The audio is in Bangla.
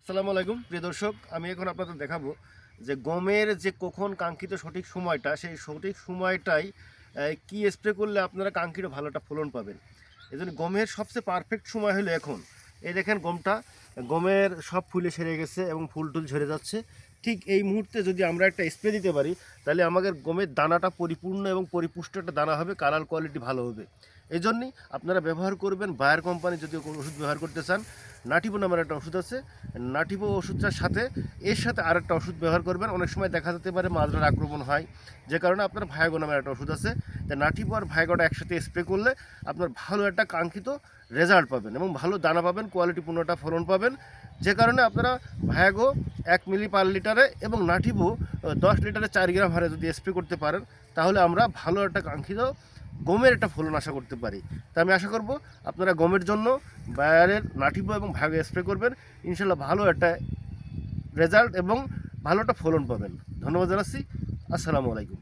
আসসালামু আলাইকুম প্রিয় দর্শক, আমি এখন আপনাদের দেখাবো যে গমের যে কখন কাঙ্ক্ষিত সঠিক সময়টা, সেই সঠিক সময়টাই কি স্প্রে করলে আপনারা কাঙ্ক্ষিত ভালো একটা ফলন পাবেন। এজন্য গমের সবচেয়ে পারফেক্ট সময় হলো এখন। এই দেখেন গমের সব ফুলে সেরে গেছে এবং ফুল টুল ঝরে যাচ্ছে। ঠিক এই মুহূর্তে যদি আমরা একটা স্প্রে দিতে পারি, তাহলে আমাদের গমের দানাটা পরিপূর্ণ এবং পরিপুষ্ট একটা দানা হবে, কালার কোয়ালিটি ভালো হবে। এই জন্যই আপনারা ব্যবহার করবেন বায়ার কোম্পানি। যদি কোনো ওষুধ ব্যবহার করতে চান, নাটিভো নামের একটা ওষুধ আছে। নাটিভো ওষুধটার সাথে এর সাথে আরেকটা ওষুধ ব্যবহার করবেন। অনেক সময় দেখা যেতে পারে মাজরার আক্রমণ হয়, যে কারণে আপনার ভায়াগো নামের একটা ওষুধ আছে। নাটিভো আর ভায়াগোটা একসাথে স্প্রে করলে আপনার ভালো একটা কাঙ্ক্ষিত রেজাল্ট পাবেন এবং ভালো দানা পাবেন, কোয়ালিটিপূর্ণ একটা ফলন পাবেন। যে কারণে আপনারা ভায়াগো 1 মিলি পার লিটারে এবং নাটিভো 10 লিটারে 4 গ্রাম হারে যদি স্প্রে করতে পারেন, তাহলে আমরা ভালো একটা কাঙ্ক্ষিত গমের একটা ফলন আশা করতে পারি। তা আমি আশা করব আপনারা গমের জন্য বায়ারের নাটিভো এবং ভায়াগো স্প্রে করবেন। ইনশাল্লাহ ভালো একটা রেজাল্ট এবং ভালো একটা ফলন পাবেন। ধন্যবাদ জানাচ্ছি। আসসালামু আলাইকুম।